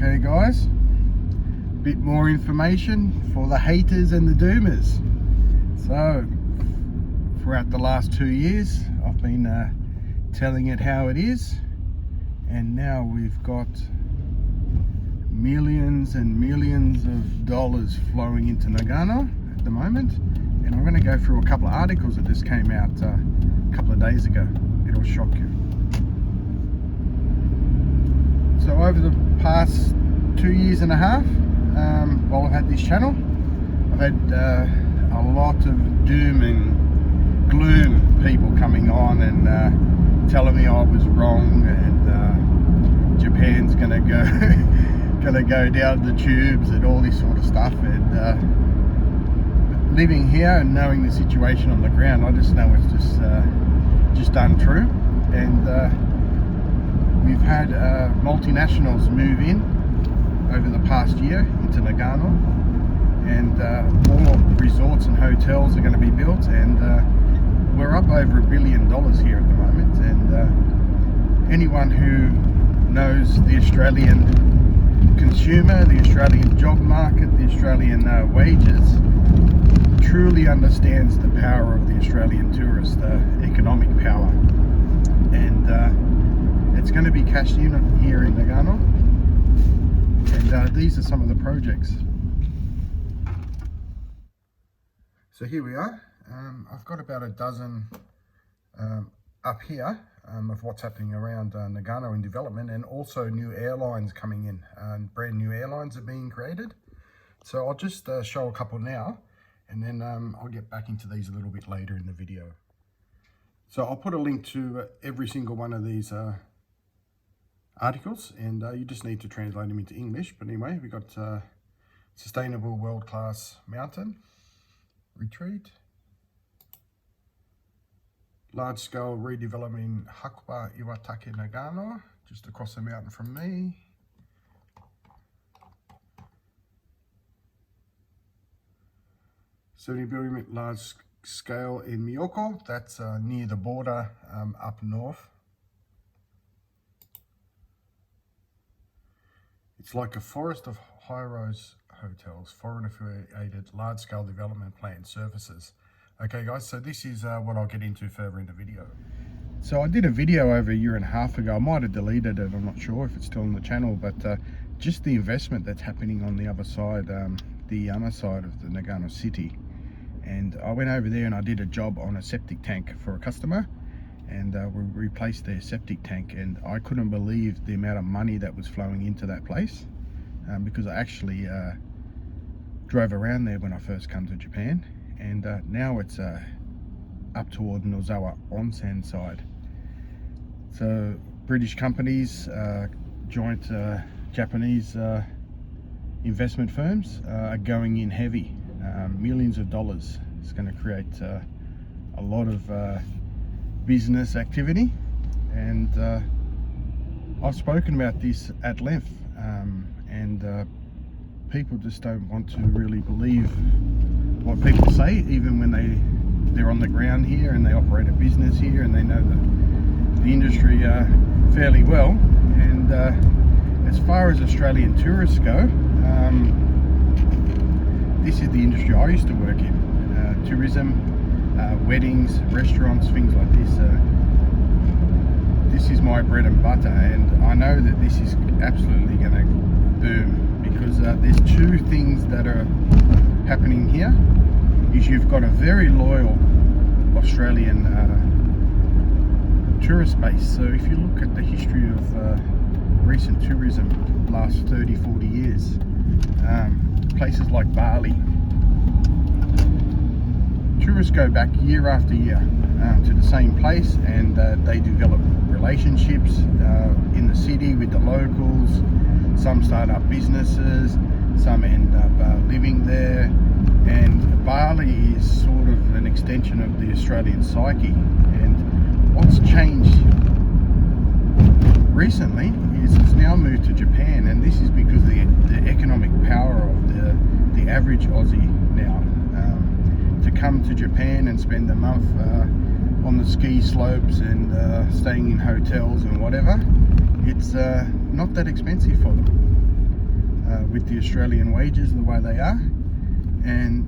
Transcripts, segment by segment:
Okay guys, bit more information for the haters and the doomers. So throughout the last 2 years I've been telling it how it is, and now we've got millions and millions of dollars flowing into Nagano at the moment. And I'm going to go through a couple of articles that just came out a couple of days ago. It'll shock you. So over the past 2 years and a half, while I've had this channel, I've had a lot of doom and gloom people coming on and telling me I was wrong and Japan's gonna go down the tubes and all this sort of stuff. And living here and knowing the situation on the ground, I just know it's just untrue. And we've had multinationals move in over the past year into Nagano, and more resorts and hotels are going to be built, and we're up over $1 billion here at the moment. And anyone who knows the Australian consumer, the Australian job market, the Australian wages, truly understands the power of the Australian tourist, economic power. And it's going to be cashed in here in Nagano, and these are some of the projects. So here we are. I've got about a dozen up here of what's happening around Nagano in development, and also new airlines coming in. Brand new airlines are being created. So I'll just show a couple now, and then I'll get back into these a little bit later in the video. So I'll put a link to every single one of these articles, and you just need to translate them into English. But anyway, we got Sustainable World-Class Mountain Retreat, large-scale redevelopment in Hakuba Iwatake Nagano, just across the mountain from me. Certainly building large scale in Miyoko, that's near the border up north. It's like a forest of high-rise hotels, foreign affiliated, large-scale development plan services. Okay guys, so this is what I'll get into further in the video. So I did a video over 1.5 years ago. I might have deleted it, I'm not sure if it's still on the channel, but just the investment that's happening on the other side, the Yama side of the Nagano city. And I went over there and I did a job on a septic tank for a customer, and we replaced their septic tank, and I couldn't believe the amount of money that was flowing into that place, because I actually drove around there when I first come to Japan, and now it's up toward Nozawa Onsen side. So British companies, joint Japanese investment firms are going in heavy, millions of dollars. It's going to create a lot of business activity, and I've spoken about this at length, and people just don't want to really believe what people say, even when they're on the ground here and they operate a business here and they know the industry fairly well. And as far as Australian tourists go, this is the industry I used to work in, tourism, weddings, restaurants, things like this. This is my bread and butter, and I know that this is absolutely going to boom, because there's two things that are happening here. Is you've got a very loyal Australian tourist base. So if you look at the history of recent tourism, last 30-40 years, places like Bali, tourists go back year after year to the same place, and they develop relationships in the city with the locals. Some start up businesses, some end up living there, and Bali is sort of an extension of the Australian psyche. And what's changed recently is it's now moved to Japan, and this is because the economic power of the average Aussie now, to come to Japan and spend a month on the ski slopes and staying in hotels and whatever, it's not that expensive for them. with the Australian wages the way they are, and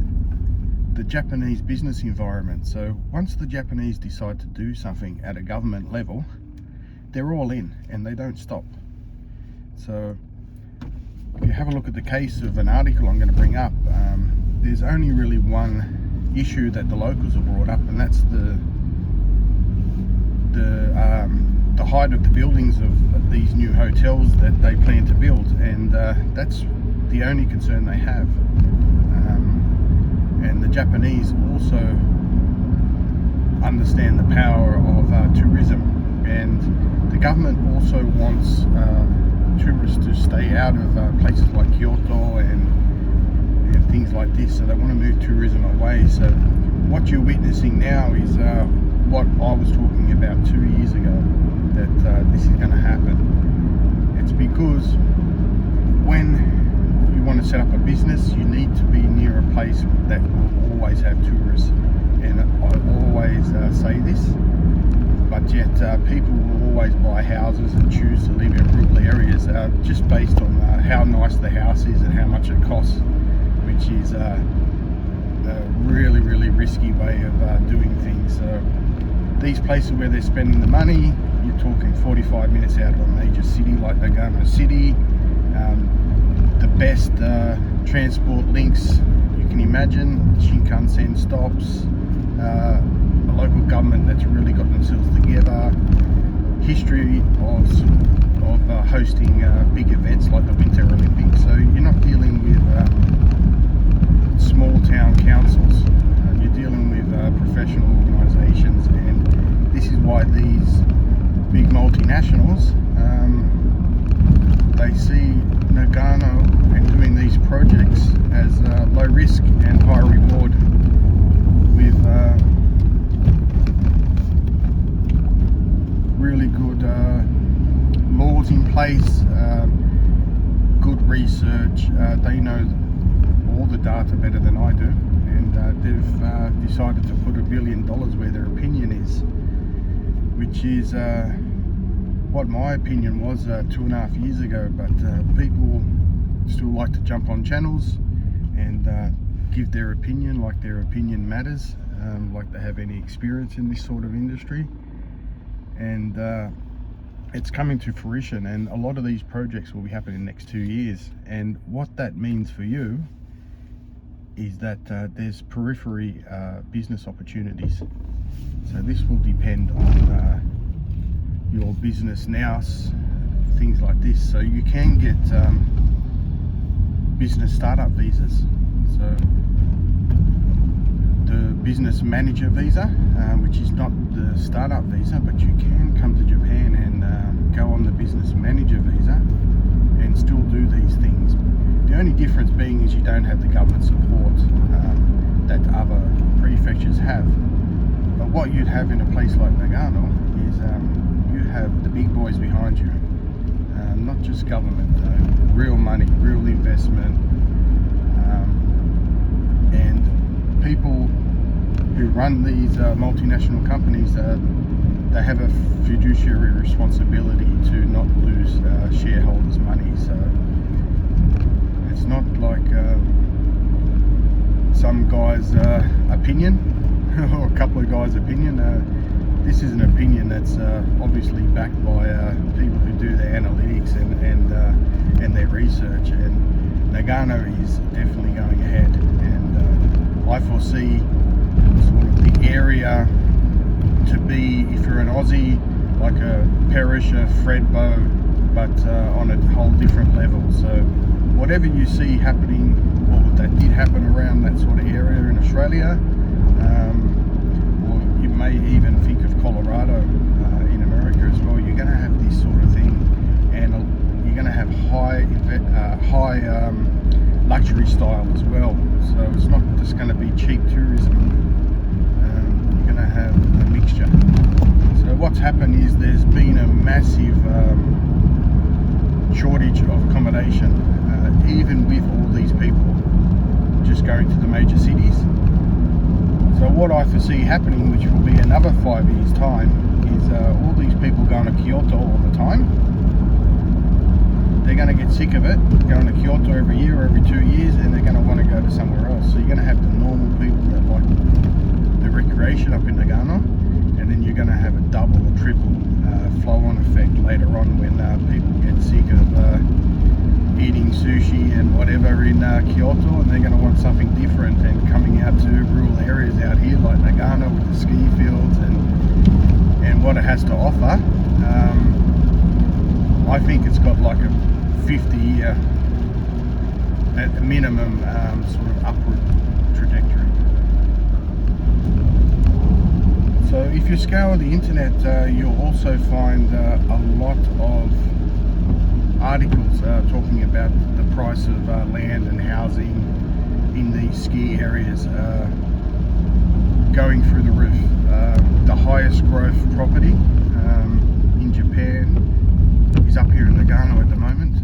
the Japanese business environment. So once the Japanese decide to do something at a government level, they're all in and they don't stop. So if you have a look at the case of an article I'm going to bring up, there's only really one issue that the locals have brought up, and that's the height of the buildings of these new hotels that they plan to build, and that's the only concern they have. And the Japanese also understand the power of tourism, and the government also wants tourists to stay out of places like Kyoto and things like this, so they want to move tourism away. So what you're witnessing now is what I was talking about 2 years ago, that this is going to happen. It's because when you want to set up a business, you need to be near a place that will always have tourists, and I always say this, but yet people will always buy houses and choose to live in rural areas just based on how nice the house is and how much it costs, which is a really, really risky way of doing things. So these places where they're spending the money, you're talking 45 minutes out of a major city like Nagano City, the best transport links you can imagine, Shinkansen stops, a local government that's really got themselves together, history of hosting big events like the Winter Olympics. So you're not dealing with small town councils, you're dealing with professional organisations, and this is why these big multinationals, they see Nagano and doing these projects as low risk and high reward, with really good laws in place, good research. They know all the data better than I do, and they've decided to put $1 billion where their opinion is, which is what my opinion was 2.5 years ago. But people still like to jump on channels and give their opinion like their opinion matters, like they have any experience in this sort of industry. And it's coming to fruition, and a lot of these projects will be happening in the next 2 years. And what that means for you is that there's periphery business opportunities. So this will depend on your business nous, things like this. So you can get business startup visas. So the business manager visa, which is not the startup visa, but you can come to Japan and go on the business manager visa and still do these things. The only difference being is you don't have the government support that other prefectures have. But what you'd have in a place like Nagano is you have the big boys behind you, not just government, real money, real investment, and people who run these multinational companies, they have a fiduciary responsibility to not lose shareholders' money. So it's not like some guy's opinion or a couple of guys' opinion. This is an opinion that's obviously backed by people who do their analytics and their research. And Nagano is definitely going ahead, and I foresee sort of the area to be, if you're an Aussie, like a Perisher, Fredbo, but on a whole different level. So whatever you see happening, or that did happen around that sort of area in Australia, or you may even think of Colorado in America as well, you're going to have this sort of thing, and you're going to have high luxury style as well. So it's not just going to be cheap tourism. You're going to have a mixture. So what's happened is there's been a massive shortage of accommodation, even with all these people just going to the major cities. So what I foresee happening, which will be another 5 years time, is all these people going to Kyoto all the time, they're going to get sick of it, going to Kyoto every year or every 2 years, and they're going to want to go to somewhere else. So you're going to have the normal people that like the recreation up in Nagano, and then you're going to have a double or triple flow-on effect later on when people get sick of eating sushi and whatever in Kyoto, and they're going to want something different, and coming out to rural areas out here like Nagano with the ski fields and what it has to offer. I think it's got like a 50-year at minimum sort of upward trajectory. So if you scour the internet, you'll also find a lot of articles talking about the price of land and housing in these ski areas going through the roof. The highest growth property in Japan is up here in Nagano at the moment,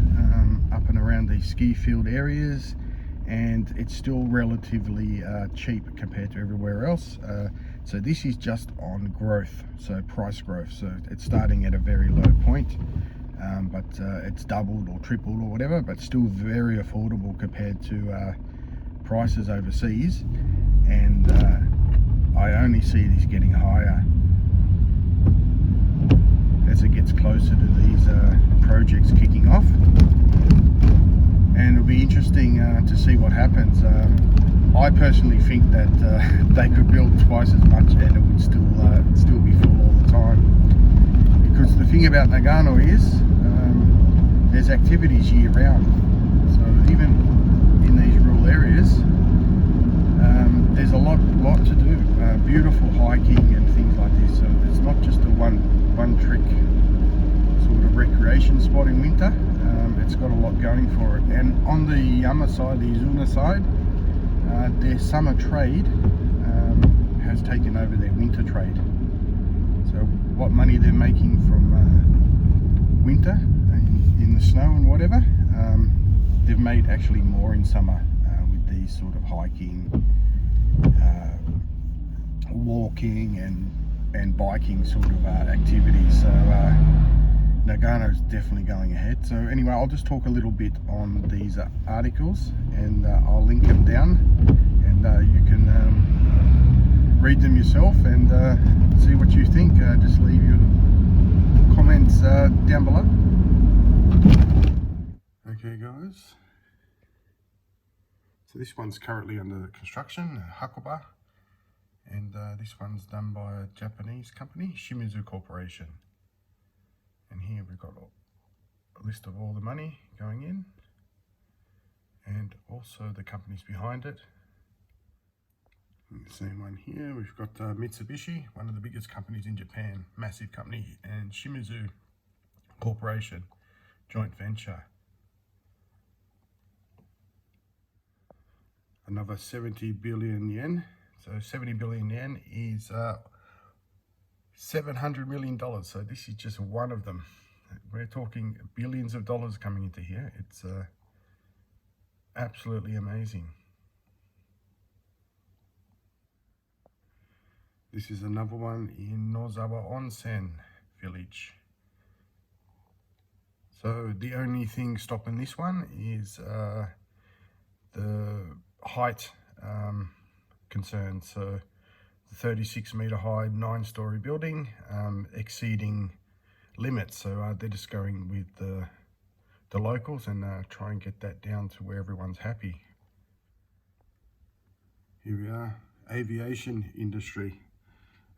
up and around these ski field areas, and it's still relatively cheap compared to everywhere else. So this is just on growth, so price growth. So it's starting at a very low point, but it's doubled or tripled or whatever, but still very affordable compared to prices overseas. And I only see this getting higher as it gets closer to these projects kicking off, and it'll be interesting to see what happens. I personally think that they could build twice as much and it would still be full all the time, because the thing about Nagano is there's activities year round. So even in these rural areas, there's a lot to do. Beautiful hiking and things like this. So it's not just a one trick sort of recreation spot in winter. It's got a lot going for it. And on the Yama side, the Izuna side, their summer trade has taken over their winter trade. So what money they're making from winter in the snow and whatever, they've made actually more in summer with these sort of hiking, walking and biking sort of activities. So Nagano is definitely going ahead. So anyway, I'll just talk a little bit on these articles, and I'll link them down, and you can read them yourself and see what you think. Just leave your comments down below. Okay guys, so this one's currently under construction, Hakuba, and this one's done by a Japanese company, Shimizu Corporation. And here we've got a list of all the money going in, and also the companies behind it. And the same one here, we've got Mitsubishi, one of the biggest companies in Japan, massive company, and Shimizu Corporation, joint venture. Another 70 billion yen. So 70 billion yen is $700 million. So this is just one of them. We're talking billions of dollars coming into here. It's absolutely amazing. This is another one in Nozawa Onsen village. So the only thing stopping this one is the height concern. So the 36-meter high 9-story building exceeding limits. So they're just going with the locals and try and get that down to where everyone's happy. Here we are, aviation industry.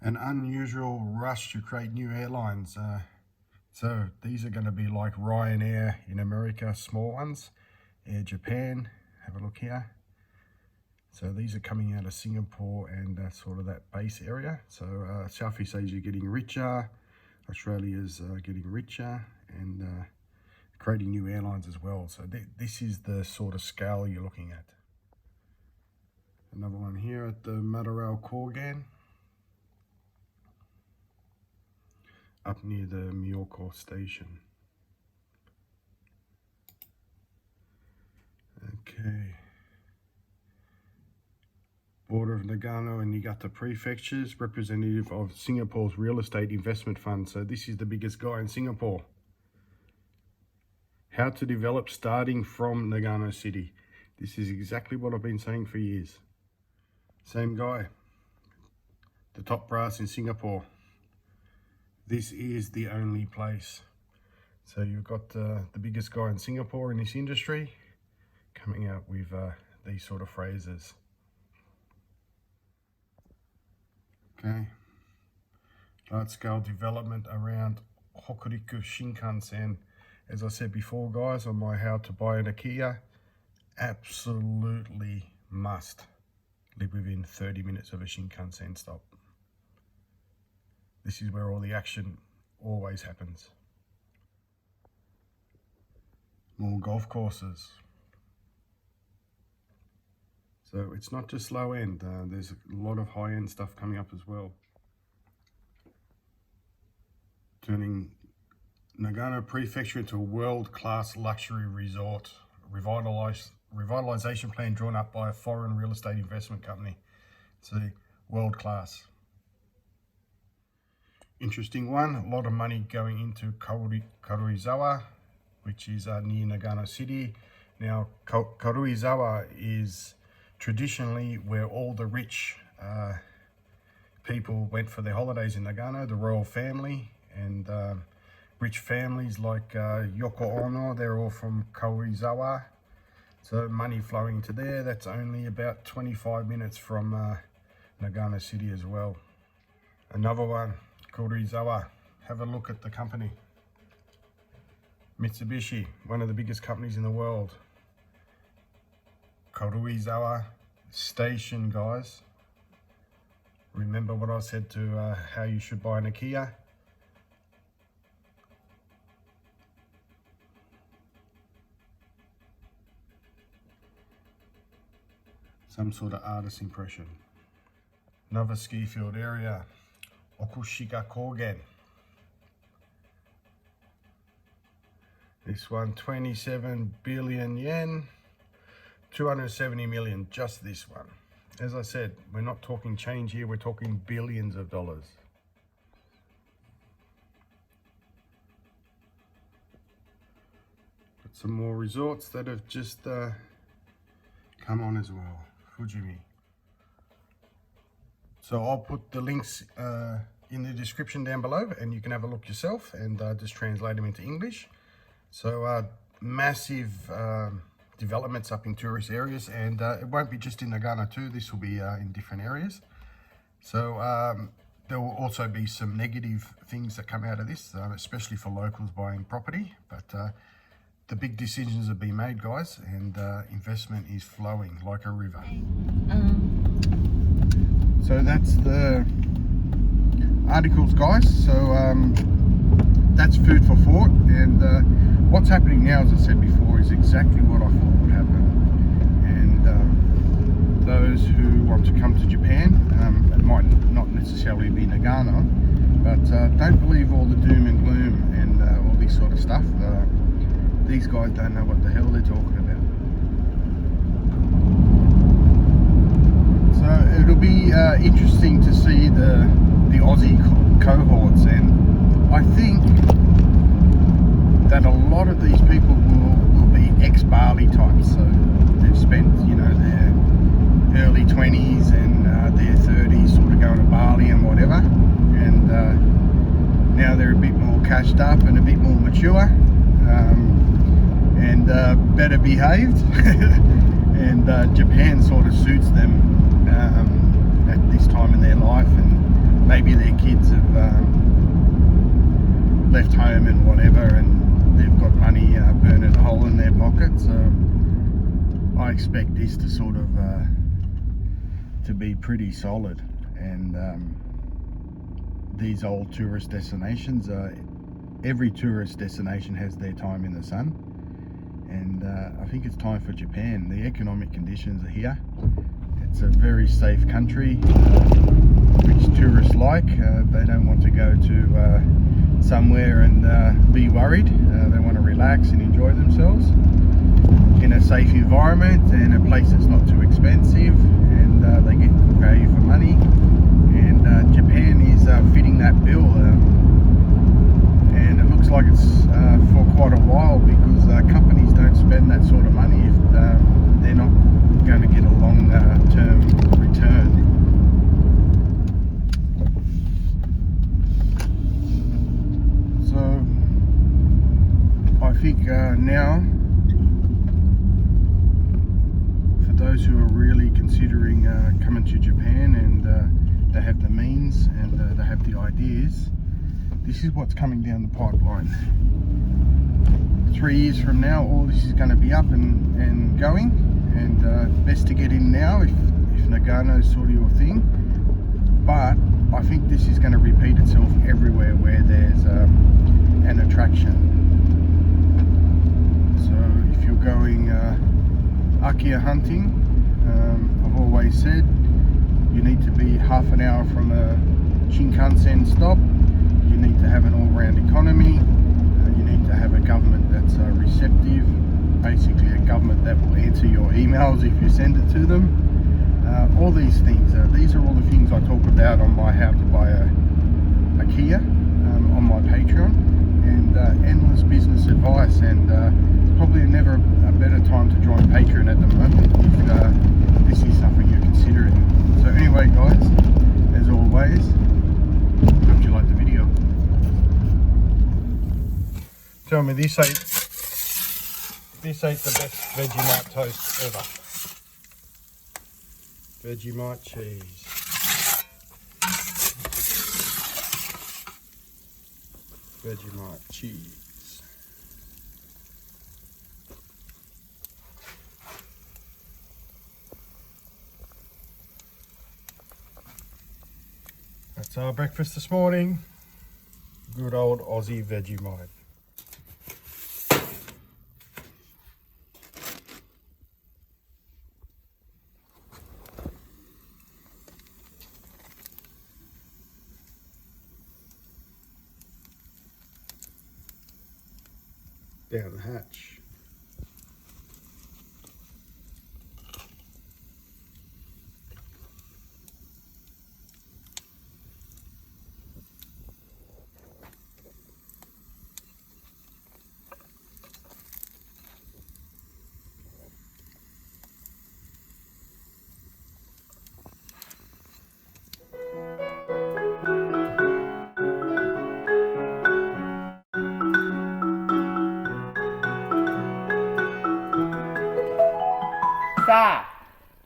An unusual rush to create new airlines. So these are going to be like Ryanair in America, small ones. Air Japan, have a look here. So these are coming out of Singapore and sort of that base area. So Southeast Asia getting richer, Australia's getting richer, and creating new airlines as well. So this is the sort of scale you're looking at. Another one here at the Madarao Korgan, up near the Miyoko station. Okay. Border of Nagano and Niigata prefectures, representative of Singapore's real estate investment fund. So this is the biggest guy in Singapore. How to develop starting from Nagano City. This is exactly what I've been saying for years. Same guy, the top brass in Singapore. This is the only place. So you've got the biggest guy in Singapore in this industry coming out with these sort of phrases. Okay, large scale development around Hokuriku Shinkansen. As I said before, guys, on my how to buy an IKEA, absolutely must live within 30 minutes of a Shinkansen stop. This is where all the action always happens. More golf courses. So it's not just low end, there's a lot of high end stuff coming up as well. Turning Nagano Prefecture into a world-class luxury resort. Revitalization plan drawn up by a foreign real estate investment company. It's a world-class. Interesting one, a lot of money going into Karuizawa, which is near Nagano City. Now, Karuizawa is traditionally where all the rich people went for their holidays in Nagano, the royal family, and rich families like Yoko Ono, they're all from Karuizawa. So money flowing to there. That's only about 25 minutes from Nagano City as well. Another one, Karuizawa. Have a look at the company. Mitsubishi, one of the biggest companies in the world. Karuizawa Station, guys. Remember what I said to how you should buy an IKEA? Some sort of artist impression. Another ski field area, Okushika Kogen. This one, 27 billion yen, 270 million, just this one. As I said, we're not talking change here, we're talking billions of dollars. Got some more resorts that have just come on as well. Fujimi. So I'll put the links in the description down below and you can have a look yourself and just translate them into English. So massive developments up in tourist areas, and it won't be just in Nagano too, this will be in different areas. So there will also be some negative things that come out of this, especially for locals buying property, but the big decisions have been made, guys, and investment is flowing like a river. So that's the articles, guys. So that's food for thought, and what's happening now, as I said before, is exactly what I thought would happen. And those who want to come to Japan, it might not necessarily be Nagano, but don't believe all the doom and gloom and all this sort of stuff. These guys don't know what the hell they're talking about. So it'll be interesting to see the Aussie cohorts, and I think that a lot of these people will be ex-Bali types. So they've spent, you know, their early 20s and their 30s sort of going to Bali and whatever, and now they're a bit more cashed up and a bit more mature. And better behaved, and Japan sort of suits them at this time in their life, and maybe their kids have left home and whatever, and they've got money burning a hole in their pocket. So I expect this to sort of to be pretty solid, and these old tourist destinations, every tourist destination has their time in the sun. And I think it's time for Japan. The economic conditions are here. It's a very safe country, which tourists like. They don't want to go to somewhere and be worried. They want to relax and enjoy themselves in a safe environment and a place that's not too expensive, and they get good value for money. And Japan is fitting that bill, and it looks like it's for quite a while, because companies don't spend that sort of money if they're not going to get a long-term return. So I think now, for those who are really considering coming to Japan, and they have the means and they have the ideas, this is what's coming down the pipeline. 3 years from now, all this is going to be up and going, and best to get in now if Nagano is sort of your thing. But I think this is going to repeat itself everywhere where there's an attraction. So if you're going Akia hunting, I've always said you need to be half an hour from a Shinkansen stop. You need to have an all-round economy. You need to have a government that's receptive, basically a government that will answer your emails if you send it to them. All these things, these are all the things I talk about on my How to Buy a Kia on my Patreon, and endless business advice, and probably never a better time to join Patreon at the moment if this is something you're considering. So anyway guys, as always, hope you like the video. Tell me, this ain't the best Vegemite toast ever. Vegemite cheese. Vegemite cheese. That's our breakfast this morning. Good old Aussie Vegemite. Down the hatch.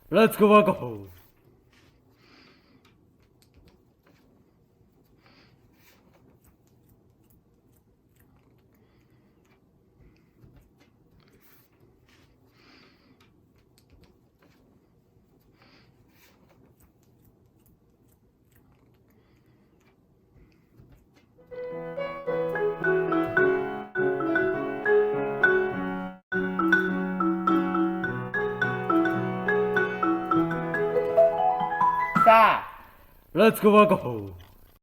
Let's go back home. Let's go back home.